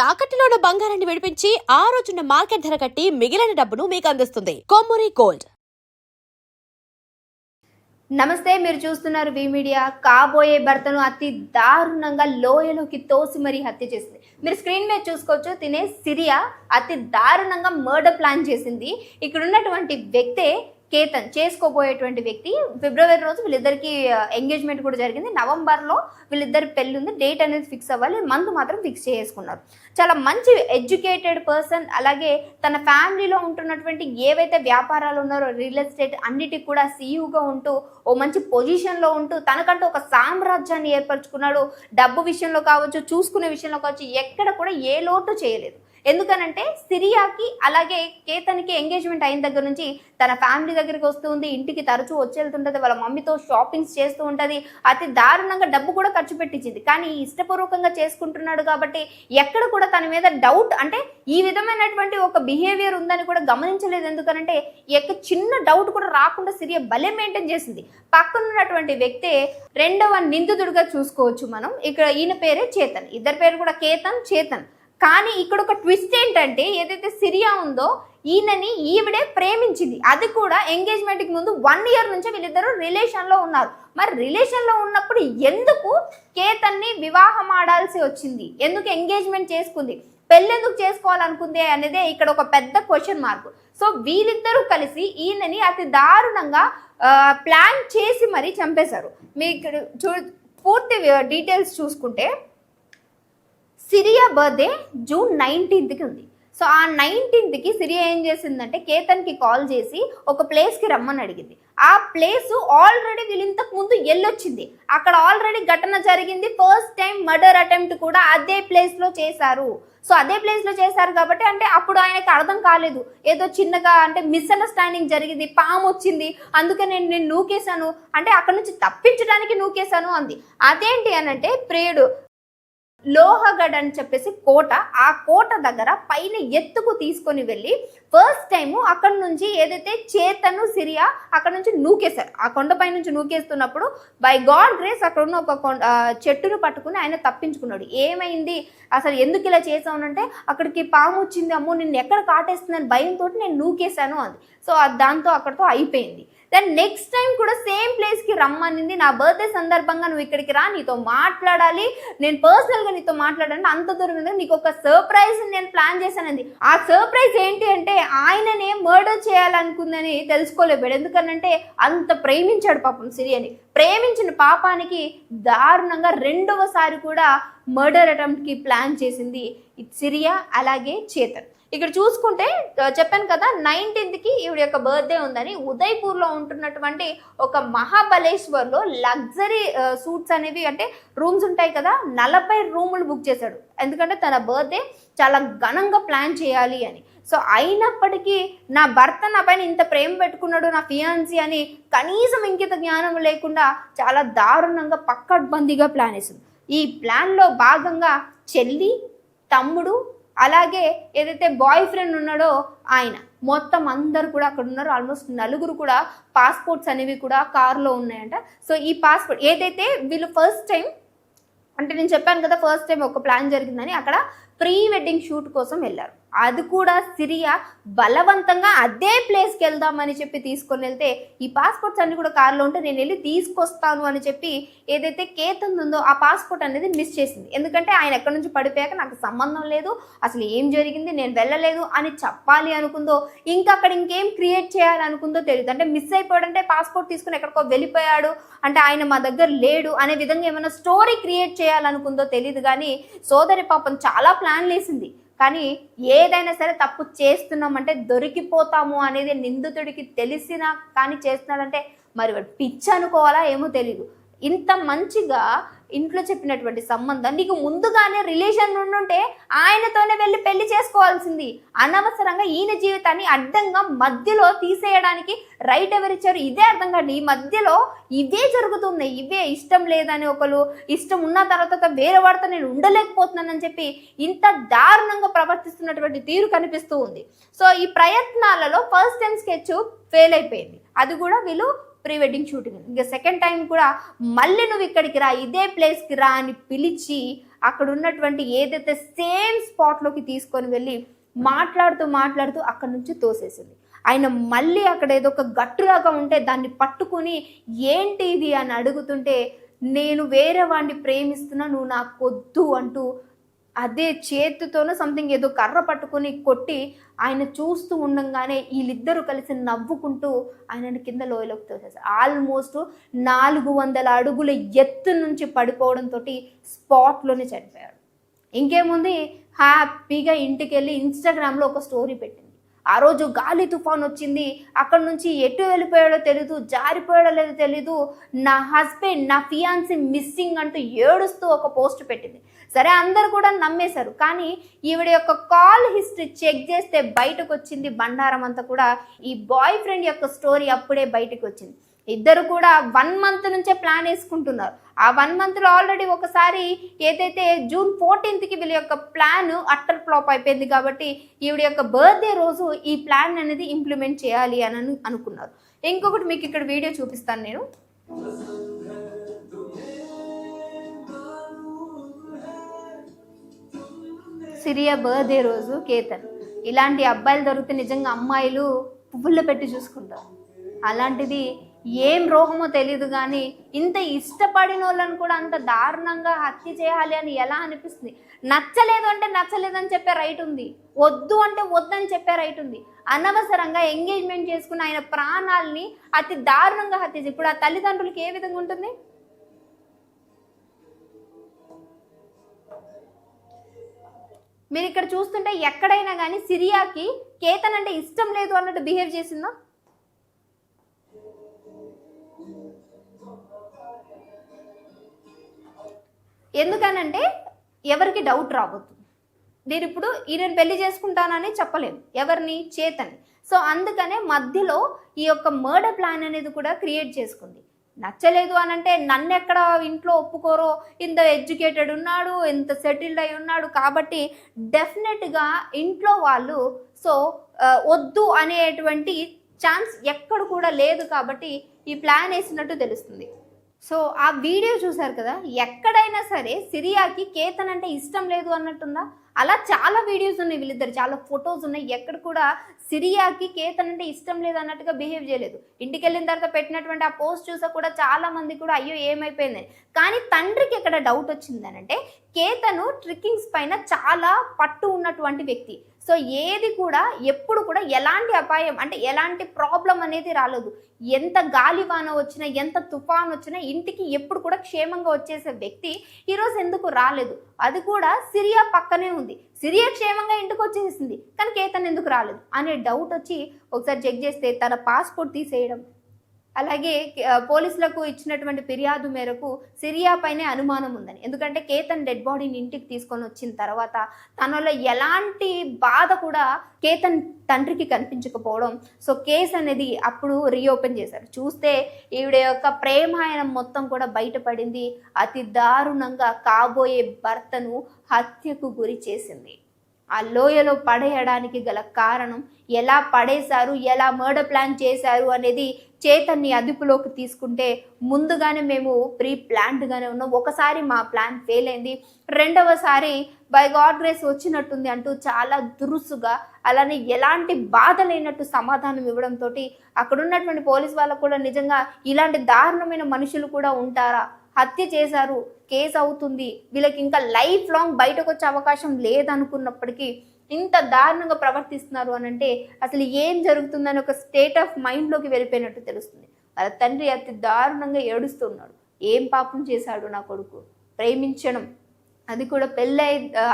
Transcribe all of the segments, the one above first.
తాకట్టులో ఉన్న బంగారాన్ని విడిపించి ఆ రోజున్న మార్కెట్ ధర కట్టి మిగిలిన డబ్బును మీకు అందిస్తుంది కొమ్మూరి గోల్డ్. నమస్తే, మీరు చూస్తున్నారు వి మీడియా. కాబోయే భర్తను అతి దారుణంగా లోయలోకి తోసి మరీ హత్య చేసింది. మీరు స్క్రీన్ మీద చూసుకోవచ్చు. తినే సిరియా అతి దారుణంగా మర్డర్ ప్లాన్ చేసింది. ఇక్కడ ఉన్నటువంటి వ్యక్తే కేతన్, చేసుకోబోయేటువంటి వ్యక్తి. ఫిబ్రవరి రోజు వీళ్ళిద్దరికి ఎంగేజ్మెంట్ కూడా జరిగింది. నవంబర్లో వీళ్ళిద్దరి పెళ్ళి ఉంది. డేట్ అనేది ఫిక్స్ అవ్వాలి, మంత్ మాత్రం ఫిక్స్ చేసుకున్నారు. చాలా మంచి ఎడ్యుకేటెడ్ పర్సన్. అలాగే తన ఫ్యామిలీలో ఉంటున్నటువంటి ఏవైతే వ్యాపారాలు ఉన్నారో రియల్ ఎస్టేట్ అన్నిటికి కూడా సీఈఓగా ఉంటూ ఓ మంచి పొజిషన్లో ఉంటూ తనకంటూ ఒక సామ్రాజ్యాన్ని ఏర్పరచుకున్నాడు. డబ్బు విషయంలో కావచ్చు, చూసుకునే విషయంలో కావచ్చు, ఎక్కడ కూడా ఏ లోటు చేయలేదు. ఎందుకనంటే సిరియాకి అలాగే కేతన్కి ఎంగేజ్మెంట్ అయిన దగ్గర నుంచి తన ఫ్యామిలీ దగ్గరికి వస్తూ ఉంది, ఇంటికి తరచూ వచ్చేళ్తుంటుంది, వాళ్ళ మమ్మీతో షాపింగ్స్ చేస్తూ ఉంటుంది. అతి దారుణంగా డబ్బు కూడా ఖర్చు పెట్టించింది. కానీ ఇష్టపూర్వకంగా చేసుకుంటున్నాడు కాబట్టి ఎక్కడ కూడా తన మీద డౌట్, అంటే ఈ విధమైనటువంటి ఒక బిహేవియర్ ఉందని కూడా గమనించలేదు. ఎందుకనంటే చిన్న డౌట్ కూడా రాకుండా సిరియా భలే మెయింటైన్ చేసింది. పక్కన ఉన్నటువంటి వ్యక్తే రెండవ నిందితుడిగా చూసుకోవచ్చు మనం. ఇక్కడ ఈయన పేరే చేతన్, ఇద్దరి పేరు కూడా కేతన్, చేతన్. కానీ ఇక్కడ ఒక ట్విస్ట్ ఏంటంటే, ఏదైతే సిరియా ఉందో ఈయనని ఈవిడే ప్రేమించింది. అది కూడా ఎంగేజ్మెంట్కి ముందు 1 ఇయర్ నుంచి వీళ్ళిద్దరూ రిలేషన్లో ఉన్నారు. మరి రిలేషన్లో ఉన్నప్పుడు ఎందుకు కేతన్ని వివాహం ఆడాల్సి వచ్చింది, ఎందుకు ఎంగేజ్మెంట్ చేసుకుంది, పెళ్ళెందుకు చేసుకోవాలనుకుంది అనేదే ఇక్కడ ఒక పెద్ద క్వశ్చన్ మార్క్. సో వీళ్ళిద్దరూ కలిసి ఈయనని అతి దారుణంగా ప్లాన్ చేసి మరీ చంపేశారు. మీకు ఇక్కడ పూర్తి డీటెయిల్స్ చూసుకుంటే, సిరియా బర్త్డే జూన్ 19కి ఉంది. సో ఆ 19కి సిరియా ఏం చేసిందంటే కేతన్కి కాల్ చేసి ఒక ప్లేస్కి రమ్మని అడిగింది. ఆ ప్లేస్ ఆల్రెడీ వీళ్ళు ఇంతకు ముందు వెళ్ళొచ్చింది. అక్కడ ఆల్రెడీ ఘటన జరిగింది. ఫస్ట్ టైం మర్డర్ అటెంప్ట్ కూడా అదే ప్లేస్లో చేశారు. సో అదే ప్లేస్లో చేశారు కాబట్టి అంటే అప్పుడు ఆయనకి అర్థం కాలేదు, ఏదో చిన్నగా అంటే మిస్అండర్స్టాండింగ్ జరిగింది, పాము వచ్చింది, అందుకే నేను నూకేశాను, అంటే అక్కడ నుంచి తప్పించడానికి నూకేశాను అంది. అదేంటి అనంటే ప్రియుడు లోహగఢ్ అని చెప్పేసి కోట, ఆ కోట దగ్గర పైన ఎత్తుకు తీసుకొని వెళ్ళి ఫస్ట్ టైము అక్కడ నుంచి ఏదైతే చేతను సిరియా అక్కడ నుంచి నూకేశారు. ఆ కొండపై నుంచి నూకేస్తున్నప్పుడు బై గాడ్ గ్రేస్ అక్కడ ఉన్న ఒక చెట్టును పట్టుకుని ఆయన తప్పించుకున్నాడు. ఏమైంది అసలు, ఎందుకు ఇలా చేసావునంటే అక్కడికి పాము వచ్చింది, అమ్మో నిన్ను ఎక్కడ కాటేస్తుందని భయంతో నేను నూకేశాను అంది. సో దాంతో అక్కడితో అయిపోయింది. దెన్ నెక్స్ట్ టైం కూడా సేమ్ ప్లేస్కి రమ్మనింది. నా బర్త్డే సందర్భంగా నువ్వు ఇక్కడికి రా, నీతో మాట్లాడాలి, నేను పర్సనల్గా నీతో మాట్లాడాలి, అంత దూరం మీద నీకు ఒక సర్ప్రైజ్ నేను ప్లాన్ చేశానంది. ఆ సర్ప్రైజ్ ఏంటి అంటే ఆయననే మర్డర్ చేయాలనుకుందని తెలుసుకోలేపాడు. ఎందుకనంటే అంత ప్రేమించాడు పాపం సిరియాని. ప్రేమించిన పాపానికి దారుణంగా రెండవసారి కూడా మర్డర్ అటెంప్ట్కి ప్లాన్ చేసింది సిరియా అలాగే చేతన్. ఇక్కడ చూసుకుంటే చెప్పాను కదా 19కి ఈవిడ యొక్క బర్త్డే ఉందని. ఉదయ్పూర్లో ఉంటున్నటువంటి ఒక మహాబలేశ్వర్లో లగ్జరీ సూట్స్ అనేవి అంటే రూమ్స్ ఉంటాయి కదా, 40 రూములు బుక్ చేశాడు. ఎందుకంటే తన బర్త్డే చాలా ఘనంగా ప్లాన్ చేయాలి అని. సో అయినప్పటికీ నా భర్త నా పైన ఇంత ప్రేమ పెట్టుకున్నాడు, నా ఫియాన్సీ అని కనీసం ఇంకిత జ్ఞానం లేకుండా చాలా దారుణంగా పక్కడ్బందీగా ప్లాన్ వేసింది. ఈ ప్లాన్లో భాగంగా చెల్లి, తమ్ముడు, అలాగే ఏదైతే బాయ్ ఫ్రెండ్ ఉన్నాడో ఆయన, మొత్తం అందరు కూడా అక్కడ ఉన్నారు. ఆల్మోస్ట్ 4 కూడా పాస్పోర్ట్స్ అనేవి కూడా కారులో ఉన్నాయంట. సో ఈ పాస్పోర్ట్ ఏదైతే వీళ్ళు ఫస్ట్ టైం అంటే నేను చెప్పాను కదా ఫస్ట్ టైం ఒక ప్లాన్ జరిగిందని, అక్కడ ప్రీ వెడ్డింగ్ షూట్ కోసం వెళ్ళారు. అది కూడా సిరియా బలవంతంగా అదే ప్లేస్కి వెళ్దామని చెప్పి తీసుకొని వెళ్తే ఈ పాస్పోర్ట్స్ అన్ని కూడా కారులో ఉంటే నేను వెళ్ళి తీసుకొస్తాను అని చెప్పి ఏదైతే కేతన్ ఉందో ఆ పాస్పోర్ట్ అనేది మిస్ చేసింది. ఎందుకంటే ఆయన ఎక్కడి నుంచి పడిపోయాక నాకు సంబంధం లేదు, అసలు ఏం జరిగింది, నేను వెళ్ళలేదు అని చెప్పాలి అనుకుందో, ఇంకా అక్కడ ఇంకేం క్రియేట్ చేయాలనుకుందో తెలియదు. అంటే మిస్ అయిపోయాడంటే పాస్పోర్ట్ తీసుకుని ఎక్కడికో వెళ్ళిపోయాడు అంటే ఆయన మా దగ్గర లేడు అనే విధంగా ఏమైనా స్టోరీ క్రియేట్ చేయాలనుకుందో తెలియదు. కానీ సోదరి పాపం చాలా ప్లాన్లు వేసింది. కానీ ఏదైనా సరే తప్పు చేస్తున్నామంటే దొరికిపోతాము అనేది నిందితుడికి తెలిసినా కానీ చేస్తున్నాడంటే మరి వాడు పిచ్చి అనుకోవాలా ఏమో తెలీదు. ఇంత మంచిగా ఇంట్లో చెప్పినటువంటి సంబంధం నీకు ముందుగానే రిలేషన్ ఉండుంటే ఆయనతోనే వెళ్ళి పెళ్లి చేసుకోవాల్సింది. అనవసరంగా ఈయన జీవితాన్ని అడ్డంగా మధ్యలో తీసేయడానికి రైట్ ఎవరిచ్చారు ఇదే అర్థం కాదు. ఈ మధ్యలో ఇవే జరుగుతున్నాయి. ఇవే ఇష్టం లేదని ఒకరు, ఇష్టం ఉన్న తర్వాత వేరే వాడితో నేను ఉండలేకపోతున్నానని చెప్పి ఇంత దారుణంగా ప్రవర్తిస్తున్నటువంటి తీరు కనిపిస్తూ ఉంది. సో ఈ ప్రయత్నాలలో ఫస్ట్ టైం స్కెచ్ ఫెయిల్ అయిపోయింది. అది కూడా వీళ్ళు ప్రీ వెడ్డింగ్ షూటింగ్. ఇంకా సెకండ్ టైం కూడా మళ్ళీ నువ్వు ఇక్కడికి రా, ఇదే ప్లేస్కి రా అని పిలిచి అక్కడ ఉన్నటువంటి ఏదైతే సేమ్ స్పాట్లోకి తీసుకొని వెళ్ళి మాట్లాడుతూ అక్కడ నుంచి తోసేసింది. ఆయన మళ్ళీ అక్కడ ఏదో ఒక గట్టులాగా ఉంటే దాన్ని పట్టుకుని ఏంటి ఇది అని అడుగుతుంటే, నేను వేరే వాడిని ప్రేమిస్తున్నా, నువ్వు నాకు వద్దు అంటూ అదే చేతితోనూ సంథింగ్ ఏదో కర్ర పట్టుకుని కొట్టి ఆయన చూస్తూ ఉండంగానే వీళ్ళిద్దరూ కలిసి నవ్వుకుంటూ ఆయనని కింద లోయలోకి తోసేశారు. ఆల్మోస్ట్ 400 అడుగుల ఎత్తు నుంచి పడిపోవడంతో స్పాట్లోనే చనిపోయాడు. ఇంకేముంది, హ్యాపీగా ఇంటికి వెళ్ళి ఇన్స్టాగ్రామ్లో ఒక స్టోరీ పెట్టింది. ఆ రోజు గాలి తుఫాన్ వచ్చింది, అక్కడ నుంచి ఎటు వెళ్ళిపోయాడో తెలీదు, జారిపోయాడో లేదో తెలీదు, నా హస్బెండ్ నా ఫియాన్సీ మిస్సింగ్ అంటూ ఏడుస్తూ ఒక పోస్ట్ పెట్టింది. సరే, అందరు కూడా నమ్మేశారు. కానీ ఈవిడ యొక్క కాల్ హిస్టరీ చెక్ చేస్తే బయటకు వచ్చింది బండారం అంతా కూడా. ఈ బాయ్ ఫ్రెండ్ యొక్క స్టోరీ అప్పుడే బయటకు వచ్చింది. ఇద్దరు కూడా 1 month నుంచే ప్లాన్ వేసుకుంటున్నారు. ఆ 1 monthలో ఆల్రెడీ ఒకసారి ఏదైతే June 14th వీళ్ళ యొక్క ప్లాన్ అట్టర్ ఫ్లాప్ అయిపోయింది. కాబట్టి ఈవిడ యొక్క బర్త్డే రోజు ఈ ప్లాన్ అనేది ఇంప్లిమెంట్ చేయాలి అని అనుకున్నారు. ఇంకొకటి మీకు ఇక్కడ వీడియో చూపిస్తాను నేను. సిరియా బర్త్డే రోజు కేతన్. ఇలాంటి అబ్బాయిలు దొరికితే నిజంగా అమ్మాయిలు పువ్వుల్లో పెట్టి చూసుకుంటారు. అలాంటిది ఏం రోగమో తెలియదు కానీ ఇంత ఇష్టపడిన వాళ్ళని కూడా అంత దారుణంగా హత్య చేయాలి అని ఎలా అనిపిస్తుంది? నచ్చలేదు అంటే నచ్చలేదని చెప్పే రైట్ ఉంది, వద్దు అంటే వద్దని చెప్పే రైట్ ఉంది. అనవసరంగా ఎంగేజ్మెంట్ చేసుకున్న ఆయన ప్రాణాలని అతి దారుణంగా హత్య చేసి ఇప్పుడు ఆ తల్లిదండ్రులకి ఏ విధంగా ఉంటుంది? మీరు ఇక్కడ చూస్తుంటే ఎక్కడైనా కానీ సిరియాకి కేతన్ అంటే ఇష్టం లేదు అన్నట్టు బిహేవ్ చేసిందా? ఎందుకనంటే ఎవరికి డౌట్ రావద్దు. నేను ఇప్పుడు ఈయన పెళ్లి చేసుకుంటానని చెప్పలేము, ఎవరిని? చేతని. సో అందుకనే మధ్యలో ఈ యొక్క మర్డర్ ప్లాన్ అనేది కూడా క్రియేట్ చేసుకుంది. నచ్చలేదు అని అంటే నన్ను ఎక్కడ ఇంట్లో ఒప్పుకోరో, ఇంత ఎడ్యుకేటెడ్ ఉన్నాడు, ఇంత సెటిల్డ్ అయి ఉన్నాడు కాబట్టి డెఫినెట్గా ఇంట్లో వాళ్ళు సో వద్దు అనేటువంటి ఛాన్స్ ఎక్కడ కూడా లేదు కాబట్టి ఈ ప్లాన్ వేసినట్టు తెలుస్తుంది. సో ఆ వీడియో చూసారు కదా, ఎక్కడైనా సరే సిరియాకి కేతన్ అంటే ఇష్టం లేదు అన్నట్టుందా? అలా చాలా వీడియోస్ ఉన్నాయి, వీళ్ళిద్దరు చాలా ఫొటోస్ ఉన్నాయి. ఎక్కడ కూడా సిరియాకి కేతన్ అంటే ఇష్టం లేదు అన్నట్టుగా బిహేవ్ చేయలేదు. ఇంటికి వెళ్ళిన తర్వాత పెట్టినటువంటి ఆ పోస్ట్ చూసా కూడా చాలా మంది కూడా అయ్యో ఏమైపోయిందని. కానీ తండ్రికి ఎక్కడ డౌట్ వచ్చిందనంటే కేతను ట్రిక్కింగ్స్ పైన చాలా పట్టు ఉన్నటువంటి వ్యక్తి. సో ఏది కూడా ఎప్పుడు కూడా ఎలాంటి అపాయం అంటే ఎలాంటి ప్రాబ్లం అనేది రాలేదు. ఎంత గాలివాన వచ్చినా, ఎంత తుఫాన్ వచ్చినా ఇంటికి ఎప్పుడు కూడా క్షేమంగా వచ్చేసే వ్యక్తి ఈరోజు ఎందుకు రాలేదు? అది కూడా సిరియా పక్కనే ఉంది. సిరియా క్షేమంగా ఇంటికి వచ్చేసింది, కానీ కేతన్ ఎందుకు రాలేదు అనే డౌట్ వచ్చి ఒకసారి చెక్ చేస్తే తన పాస్పోర్ట్ తీసేయడం, అలాగే పోలీసులకు ఇచ్చినటువంటి ఫిర్యాదు మేరకు సిరియా పైనే అనుమానం ఉందని. ఎందుకంటే కేతన్ డెడ్ బాడీని ఇంటికి తీసుకొని వచ్చిన తర్వాత తనలో ఎలాంటి బాధ కూడా కేతన్ తండ్రికి కనిపించకపోవడం, సో కేసు అనేది అప్పుడు రీఓపెన్ చేశారు. చూస్తే ఈవిడ యొక్క ప్రేమాయణం మొత్తం కూడా బయటపడింది. అతి దారుణంగా కాబోయే భర్తను హత్యకు గురి చేసింది. ఆ లోయలో పడేయడానికి గల కారణం, ఎలా పడేశారు, ఎలా మర్డర్ ప్లాన్ చేశారు అనేది చేతన్ని అదుపులోకి తీసుకుంటే ముందుగానే మేము ప్రీ ప్లాన్డ్గానే ఉన్నాం. ఒకసారి మా ప్లాన్ ఫెయిల్ అయింది, రెండవసారి బై గాడ్ గ్రేస్ వచ్చినట్టుంది అంటూ చాలా దురుసుగా, అలానే ఎలాంటి బాధ లేనట్టు సమాధానం ఇవ్వడంతో అక్కడ ఉన్నటువంటి పోలీస్ వాళ్ళకు కూడా నిజంగా ఇలాంటి దారుణమైన మనుషులు కూడా ఉంటారా, హత్య చేశారు, కేసు అవుతుంది, వీళ్ళకి ఇంకా లైఫ్ లాంగ్ బయటకు వచ్చే అవకాశం లేదనుకున్నప్పటికీ ఇంత దారుణంగా ప్రవర్తిస్తున్నారు అని అంటే అసలు ఏం జరుగుతుందని ఒక స్టేట్ ఆఫ్ మైండ్లోకి వెళ్ళిపోయినట్టు తెలుస్తుంది. వాళ్ళ తండ్రి అతి దారుణంగా ఏడుస్తున్నాడు. ఏం పాపం చేశాడు నా కొడుకు? ప్రేమించడం, అది కూడా పెళ్ళి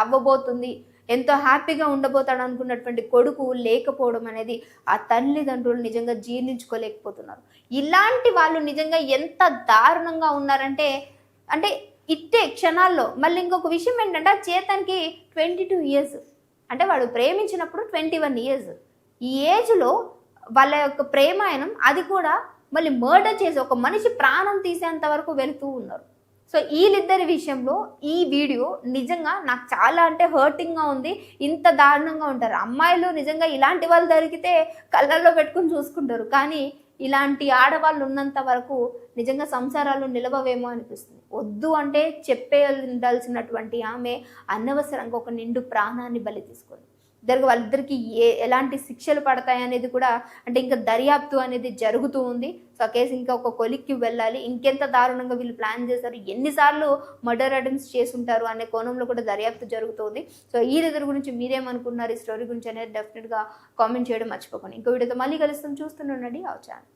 అవ్వబోతుంది, ఎంతో హ్యాపీగా ఉండబోతాడు అనుకున్నటువంటి కొడుకు లేకపోవడం అనేది ఆ తల్లిదండ్రులు నిజంగా జీర్ణించుకోలేకపోతున్నారు. ఇలాంటి వాళ్ళు నిజంగా ఎంత దారుణంగా ఉన్నారంటే అంటే ఇట్టే క్షణాల్లో. మళ్ళీ ఇంకొక విషయం ఏంటంటే చేతన్కి 22 years, అంటే వాడు ప్రేమించినప్పుడు 21 years. ఈ ఏజ్లో వాళ్ళ యొక్క ప్రేమాయణం అది కూడా మళ్ళీ మర్డర్ చేసి ఒక మనిషి ప్రాణం తీసేంత వరకు వెళుతూ ఉన్నారు. సో వీళ్ళిద్దరి విషయంలో ఈ వీడియో నిజంగా నాకు చాలా అంటే హర్టింగ్గా ఉంది. ఇంత దారుణంగా ఉంటారు అమ్మాయిలు, నిజంగా ఇలాంటి వాళ్ళు దొరికితే కళ్ళల్లో పెట్టుకుని చూసుకుంటారు. కానీ ఇలాంటి ఆడవాళ్ళు ఉన్నంత వరకు నిజంగా సంసారాలు నిలవవేమో అనిపిస్తుంది. వద్దు అంటే చెప్పేయాల్సినటువంటి ఆమె అనవసరంగా ఒక నిండు ప్రాణాన్ని బలి తీసుకుంది. వాళ్ళిద్దరికి ఎలాంటి శిక్షలు పడతాయనేది కూడా అంటే ఇంకా దర్యాప్తు అనేది జరుగుతూ ఉంది. సో ఆ కేసు ఇంకా ఒక కొలిక్కి వెళ్ళాలి. ఇంకెంత దారుణంగా వీళ్ళు ప్లాన్ చేశారు, ఎన్నిసార్లు మర్డర్ అటెంప్ట్స్ చేసుంటారు అనే కోణంలో కూడా దర్యాప్తు జరుగుతుంది. సో ఈ దగ్గర గురించి మీరేమనుకున్నారు, ఈ స్టోరీ గురించి అనేది డెఫినెట్గా కామెంట్ చేయడం మర్చిపోకండి. ఇంకో వీడియోతో మళ్ళీ కలుస్తాం. చూస్తుండండి ఆ ఛానల్.